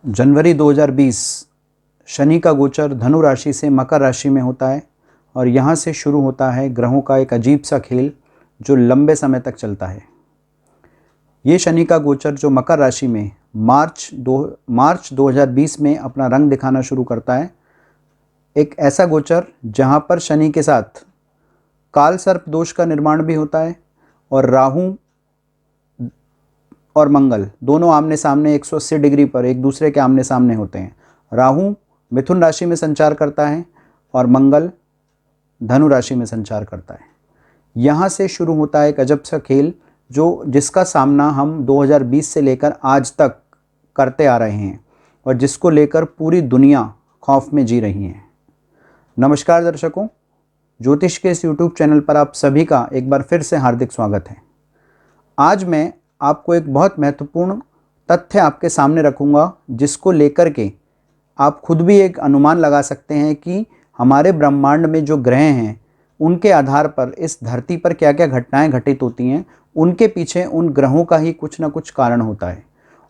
जनवरी 2020 शनि का गोचर धनु राशि से मकर राशि में होता है और यहाँ से शुरू होता है ग्रहों का एक अजीब सा खेल जो लंबे समय तक चलता है। ये शनि का गोचर जो मकर राशि में मार्च 2020 में अपना रंग दिखाना शुरू करता है, एक ऐसा गोचर जहाँ पर शनि के साथ काल सर्प दोष का निर्माण भी होता है और राहु और मंगल दोनों आमने सामने 180 डिग्री पर एक दूसरे के आमने सामने होते हैं। राहु मिथुन राशि में संचार करता है और मंगल धनु राशि में संचार करता है। यहाँ से शुरू होता है एक अजब सा खेल जिसका सामना हम 2020 से लेकर आज तक करते आ रहे हैं और जिसको लेकर पूरी दुनिया खौफ में जी रही है। नमस्कार दर्शकों, ज्योतिष के इस YouTube चैनल पर आप सभी का एक बार फिर से हार्दिक स्वागत है। आज मैं आपको एक बहुत महत्वपूर्ण तथ्य आपके सामने रखूंगा जिसको लेकर के आप खुद भी एक अनुमान लगा सकते हैं कि हमारे ब्रह्मांड में जो ग्रह हैं उनके आधार पर इस धरती पर क्या क्या घटनाएं घटित होती हैं, उनके पीछे उन ग्रहों का ही कुछ ना कुछ कारण होता है।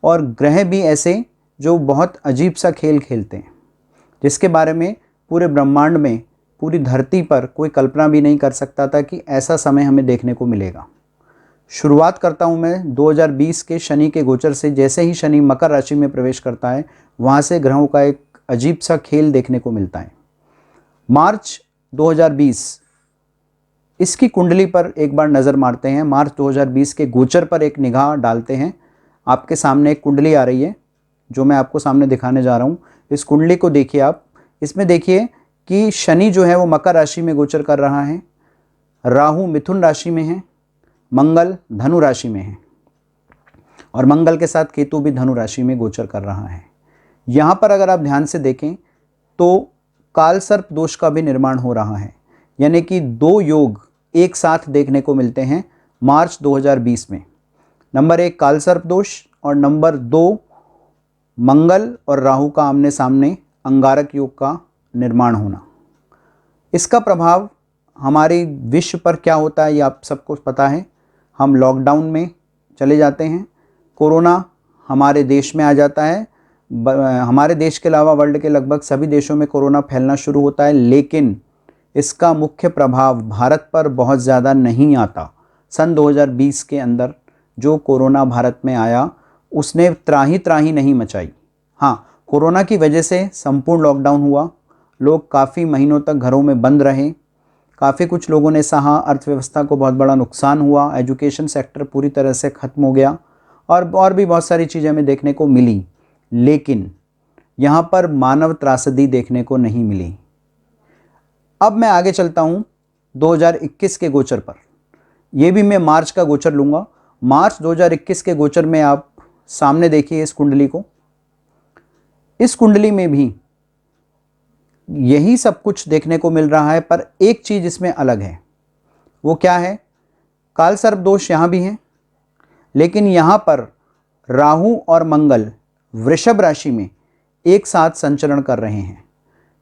और ग्रह भी ऐसे जो बहुत अजीब सा खेल खेलते हैं जिसके बारे में पूरे ब्रह्मांड में पूरी धरती पर कोई कल्पना भी नहीं कर सकता था कि ऐसा समय हमें देखने को मिलेगा। शुरुआत करता हूं मैं 2020 के शनि के गोचर से। जैसे ही शनि मकर राशि में प्रवेश करता है वहां से ग्रहों का एक अजीब सा खेल देखने को मिलता है। मार्च 2020 इसकी कुंडली पर एक बार नज़र मारते हैं। मार्च 2020 के गोचर पर एक निगाह डालते हैं। आपके सामने एक कुंडली आ रही है जो मैं आपको सामने दिखाने जा रहा हूँ। इस कुंडली को देखिए आप। इसमें देखिए कि शनि जो है वो मकर राशि में गोचर कर रहा है, राहु मिथुन राशि में है, मंगल धनु राशि में है और मंगल के साथ केतु भी धनु राशि में गोचर कर रहा है। यहाँ पर अगर आप ध्यान से देखें तो काल सर्प दोष का भी निर्माण हो रहा है, यानी कि दो योग एक साथ देखने को मिलते हैं मार्च 2020 में। नंबर 1 काल सर्प दोष और नंबर 2 मंगल और राहु का आमने सामने अंगारक योग का निर्माण होना। इसका प्रभाव हमारे विश्व पर क्या होता है ये आप सबको पता है। हम लॉकडाउन में चले जाते हैं, कोरोना हमारे देश में आ जाता है। हमारे देश के अलावा वर्ल्ड के लगभग सभी देशों में कोरोना फैलना शुरू होता है, लेकिन इसका मुख्य प्रभाव भारत पर बहुत ज़्यादा नहीं आता। सन 2020 के अंदर जो कोरोना भारत में आया उसने त्राही नहीं मचाई। हाँ, कोरोना की वजह से संपूर्ण लॉकडाउन हुआ, लोग काफ़ी महीनों तक घरों में बंद रहे, काफ़ी कुछ लोगों ने सहा, अर्थव्यवस्था को बहुत बड़ा नुकसान हुआ, एजुकेशन सेक्टर पूरी तरह से ख़त्म हो गया और भी बहुत सारी चीज़ें हमें देखने को मिली, लेकिन यहाँ पर मानव त्रासदी देखने को नहीं मिली। अब मैं आगे चलता हूँ 2021 के गोचर पर। यह भी मैं मार्च का गोचर लूँगा। मार्च 2021 के गोचर में आप सामने देखिए इस कुंडली को। इस कुंडली में भी यही सब कुछ देखने को मिल रहा है, पर एक चीज़ इसमें अलग है। वो क्या है? काल सर्प दोष यहाँ भी है, लेकिन यहाँ पर राहु और मंगल वृषभ राशि में एक साथ संचरण कर रहे हैं,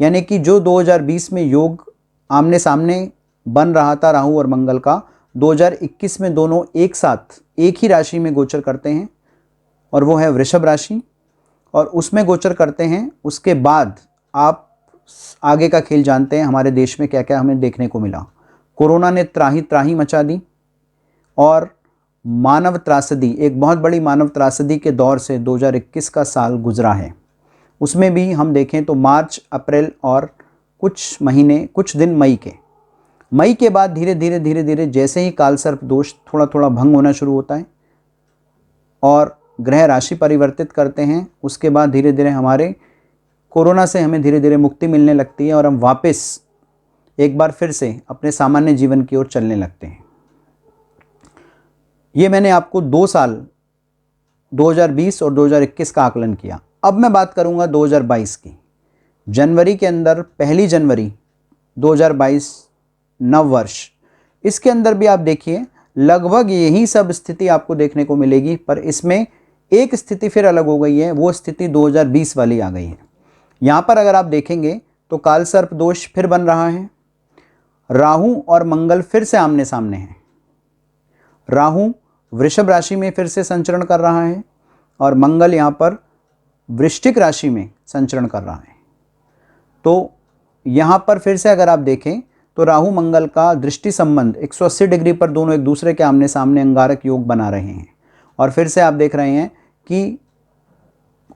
यानी कि जो 2020 में योग आमने सामने बन रहा था राहु और मंगल का, 2021 में दोनों एक साथ एक ही राशि में गोचर करते हैं और वो है वृषभ राशि, और उसमें गोचर करते हैं। उसके बाद आप आगे का खेल जानते हैं हमारे देश में क्या क्या हमें देखने को मिला। कोरोना ने त्राही मचा दी और मानव त्रासदी, एक बहुत बड़ी मानव त्रासदी के दौर से 2021 का साल गुजरा है। उसमें भी हम देखें तो मार्च, अप्रैल और कुछ दिन मई के बाद धीरे धीरे जैसे ही काल सर्प दोष थोड़ा भंग होना शुरू होता है और ग्रह राशि परिवर्तित करते हैं, उसके बाद धीरे धीरे हमारे कोरोना से हमें धीरे धीरे मुक्ति मिलने लगती है और हम वापस एक बार फिर से अपने सामान्य जीवन की ओर चलने लगते हैं। ये मैंने आपको 2 साल 2020 और 2021 का आकलन किया। अब मैं बात करूंगा 2022 की। जनवरी के अंदर 1 जनवरी 2022 नव वर्ष, इसके अंदर भी आप देखिए लगभग यही सब स्थिति आपको देखने को मिलेगी, पर इसमें एक स्थिति फिर अलग हो गई है। वो स्थिति 2020 वाली आ गई है। यहाँ पर अगर आप देखेंगे तो काल सर्प दोष फिर बन रहा है, राहु और मंगल फिर से आमने सामने हैं। राहु वृषभ राशि में फिर से संचरण कर रहा है और मंगल यहाँ पर वृश्चिक राशि में संचरण कर रहा है। तो यहाँ पर फिर से अगर आप देखें तो राहु मंगल का दृष्टि संबंध 180 डिग्री पर दोनों एक दूसरे के आमने सामने अंगारक योग बना रहे हैं। और फिर से आप देख रहे हैं कि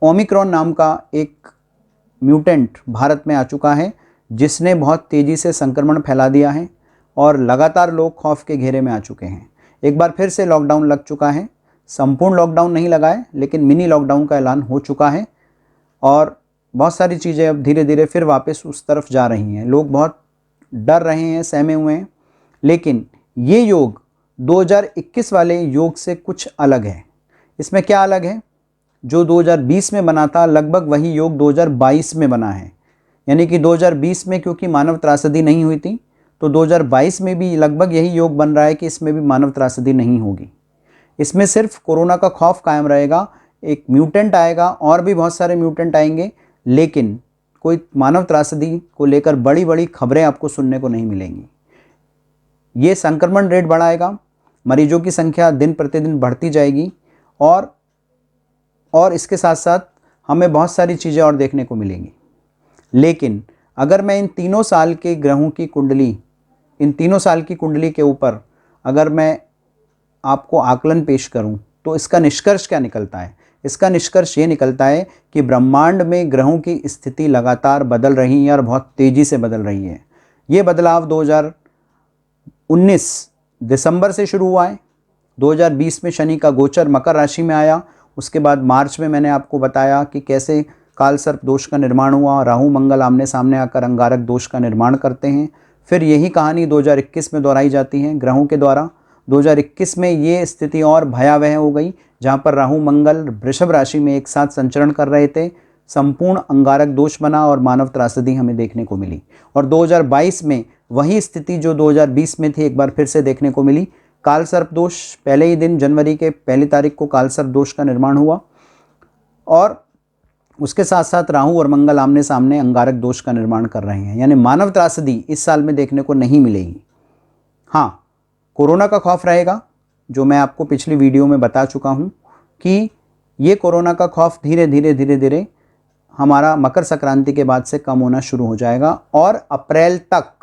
ओमिक्रॉन नाम का एक म्यूटेंट भारत में आ चुका है, जिसने बहुत तेज़ी से संक्रमण फैला दिया है और लगातार लोग खौफ के घेरे में आ चुके हैं। एक बार फिर से लॉकडाउन लग चुका है, संपूर्ण लॉकडाउन नहीं लगा है लेकिन मिनी लॉकडाउन का ऐलान हो चुका है और बहुत सारी चीज़ें अब धीरे धीरे फिर वापस उस तरफ जा रही हैं। लोग बहुत डर रहे हैं, सहमे हुए हैं। लेकिन ये योग 2021 वाले योग से कुछ अलग है। इसमें क्या अलग है? जो 2020 में बना था लगभग वही योग 2022 में बना है। यानी कि 2020 में क्योंकि मानव त्रासदी नहीं हुई थी, तो 2022 में भी लगभग यही योग बन रहा है कि इसमें भी मानव त्रासदी नहीं होगी। इसमें सिर्फ कोरोना का खौफ कायम रहेगा, एक म्यूटेंट आएगा और भी बहुत सारे म्यूटेंट आएंगे, लेकिन कोई मानव त्रासदी को लेकर बड़ी बड़ी खबरें आपको सुनने को नहीं मिलेंगी। ये संक्रमण रेट बढ़ाएगा, मरीजों की संख्या दिन प्रतिदिन बढ़ती जाएगी और इसके साथ साथ हमें बहुत सारी चीज़ें और देखने को मिलेंगी। लेकिन अगर मैं इन तीनों साल के ग्रहों की कुंडली, इन तीनों साल की कुंडली के ऊपर अगर मैं आपको आकलन पेश करूं, तो इसका निष्कर्ष क्या निकलता है? इसका निष्कर्ष ये निकलता है कि ब्रह्मांड में ग्रहों की स्थिति लगातार बदल रही है और बहुत तेज़ी से बदल रही है। ये बदलाव 2019 दिसंबर से शुरू हुआ है। 2020 में शनि का गोचर मकर राशि में आया। उसके बाद मार्च में मैंने आपको बताया कि कैसे कालसर्प दोष का निर्माण हुआ, राहु मंगल आमने सामने आकर अंगारक दोष का निर्माण करते हैं। फिर यही कहानी 2021 में दोहराई जाती है ग्रहों के द्वारा। 2021 में ये स्थिति और भयावह हो गई, जहाँ पर राहु मंगल वृषभ राशि में एक साथ संचरण कर रहे थे। संपूर्ण अंगारक दोष बना और मानव त्रासदी हमें देखने को मिली। और 2022 में वही स्थिति जो 2020 में थी एक बार फिर से देखने को मिली। कालसर्प दोष पहले ही दिन जनवरी के पहली तारीख को कालसर्प दोष का निर्माण हुआ और उसके साथ साथ राहु और मंगल आमने सामने अंगारक दोष का निर्माण कर रहे हैं। यानी मानव त्रासदी इस साल में देखने को नहीं मिलेगी। हाँ, कोरोना का खौफ रहेगा, जो मैं आपको पिछली वीडियो में बता चुका हूँ कि ये कोरोना का खौफ धीरे धीरे हमारा मकर संक्रांति के बाद से कम होना शुरू हो जाएगा और अप्रैल तक,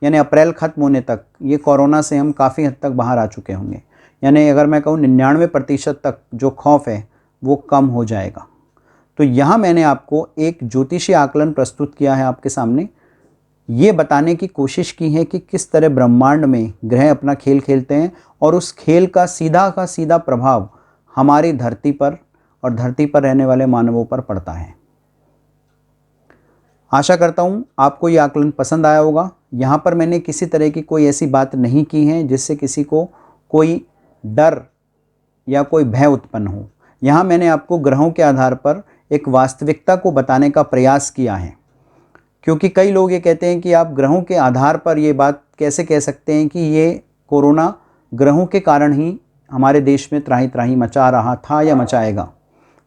यानी अप्रैल ख़त्म होने तक ये कोरोना से हम काफ़ी हद तक बाहर आ चुके होंगे। यानी अगर मैं कहूँ 99% तक जो खौफ है वो कम हो जाएगा। तो यहाँ मैंने आपको एक ज्योतिषीय आकलन प्रस्तुत किया है आपके सामने। ये बताने की कोशिश की है कि किस तरह ब्रह्मांड में ग्रह अपना खेल खेलते हैं और उस खेल का सीधा प्रभाव हमारी धरती पर और धरती पर रहने वाले मानवों पर पड़ता है। आशा करता हूँ आपको ये आकलन पसंद आया होगा। यहाँ पर मैंने किसी तरह की कोई ऐसी बात नहीं की है जिससे किसी को कोई डर या कोई भय उत्पन्न हो। यहाँ मैंने आपको ग्रहों के आधार पर एक वास्तविकता को बताने का प्रयास किया है, क्योंकि कई लोग ये कहते हैं कि आप ग्रहों के आधार पर ये बात कैसे कह सकते हैं कि ये कोरोना ग्रहों के कारण ही हमारे देश में त्राही त्राही मचा रहा था या मचाएगा।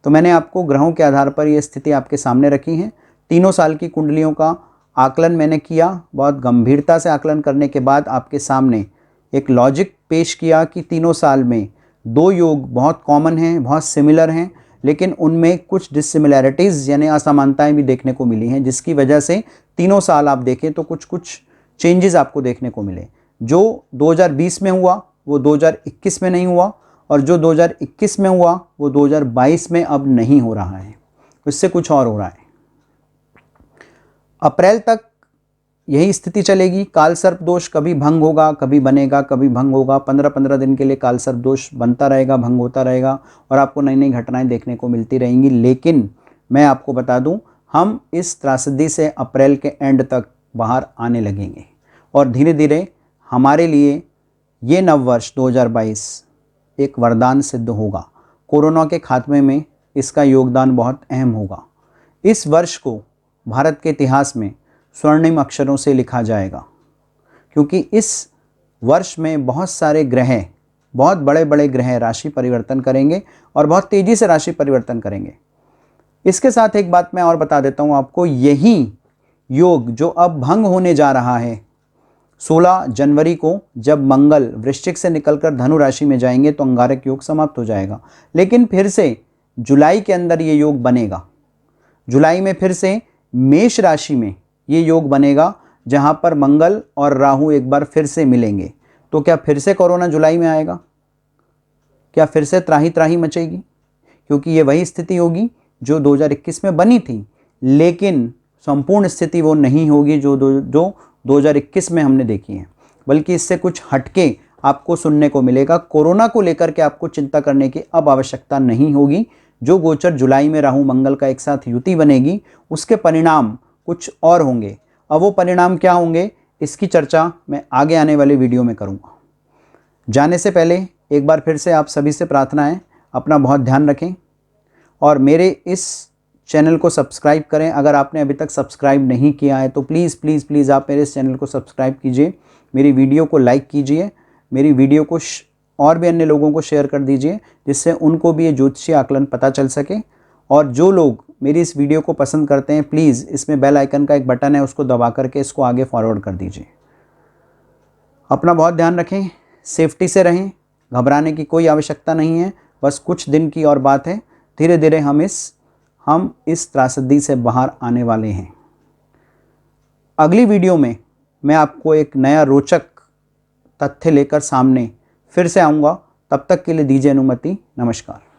तो मैंने आपको ग्रहों के आधार पर ये स्थिति आपके सामने रखी है। तीनों साल की कुंडलियों का आकलन मैंने किया। बहुत गंभीरता से आकलन करने के बाद आपके सामने एक लॉजिक पेश किया कि तीनों साल में दो योग बहुत कॉमन हैं, बहुत सिमिलर हैं, लेकिन उनमें कुछ डिसिमिलैरिटीज़ यानी असमानताएं भी देखने को मिली हैं, जिसकी वजह से तीनों साल आप देखें तो कुछ चेंजेस आपको देखने को मिले। जो 2020 में हुआ वो 2021 में नहीं हुआ और जो 2021 में हुआ वो 2022 में अब नहीं हो रहा है, उससे कुछ और हो रहा है। अप्रैल तक यही स्थिति चलेगी। कालसर्प दोष कभी भंग होगा, कभी बनेगा, कभी भंग होगा। 15-15 दिन के लिए कालसर्प दोष बनता रहेगा, भंग होता रहेगा और आपको नई नई घटनाएं देखने को मिलती रहेंगी। लेकिन मैं आपको बता दूं, हम इस त्रासदी से अप्रैल के एंड तक बाहर आने लगेंगे और धीरे धीरे हमारे लिए ये नववर्ष 2022 एक वरदान सिद्ध होगा। कोरोना के खात्मे में इसका योगदान बहुत अहम होगा। इस वर्ष को भारत के इतिहास में स्वर्णिम अक्षरों से लिखा जाएगा, क्योंकि इस वर्ष में बहुत सारे ग्रह, बहुत बड़े बड़े ग्रह राशि परिवर्तन करेंगे और बहुत तेज़ी से राशि परिवर्तन करेंगे। इसके साथ एक बात मैं और बता देता हूँ आपको, यही योग जो अब भंग होने जा रहा है 16 जनवरी को, जब मंगल वृश्चिक से निकलकर धनु राशि में जाएंगे तो अंगारक योग समाप्त हो जाएगा। लेकिन फिर से जुलाई के अंदर ये योग बनेगा। जुलाई में फिर से मेष राशि में ये योग बनेगा, जहां पर मंगल और राहु एक बार फिर से मिलेंगे। तो क्या फिर से कोरोना जुलाई में आएगा? क्या फिर से त्राही त्राही मचेगी? क्योंकि ये वही स्थिति होगी जो 2021 में बनी थी, लेकिन संपूर्ण स्थिति वो नहीं होगी जो 2021 में हमने देखी है, बल्कि इससे कुछ हटके आपको सुनने को मिलेगा। कोरोना को लेकर के आपको चिंता करने की अब आवश्यकता नहीं होगी। जो गोचर जुलाई में राहु मंगल का एक साथ युति बनेगी, उसके परिणाम कुछ और होंगे। अब वो परिणाम क्या होंगे, इसकी चर्चा मैं आगे आने वाले वीडियो में करूँगा। जाने से पहले एक बार फिर से आप सभी से प्रार्थना है, अपना बहुत ध्यान रखें और मेरे इस चैनल को सब्सक्राइब करें। अगर आपने अभी तक सब्सक्राइब नहीं किया है तो प्लीज़ प्लीज़ प्लीज़ आप मेरे इस चैनल को सब्सक्राइब कीजिए, मेरी वीडियो को लाइक कीजिए, मेरी वीडियो को और भी अन्य लोगों को शेयर कर दीजिए, जिससे उनको भी ये ज्योतिषीय आकलन पता चल सके। और जो लोग मेरी इस वीडियो को पसंद करते हैं, प्लीज़ इसमें बेल आइकन का एक बटन है, उसको दबा करके इसको आगे फॉरवर्ड कर दीजिए। अपना बहुत ध्यान रखें, सेफ्टी से रहें, घबराने की कोई आवश्यकता नहीं है, बस कुछ दिन की और बात है। धीरे धीरे हम इस त्रासदी से बाहर आने वाले हैं। अगली वीडियो में मैं आपको एक नया रोचक तथ्य लेकर सामने फिर से आऊँगा। तब तक के लिए दीजिए अनुमति। नमस्कार।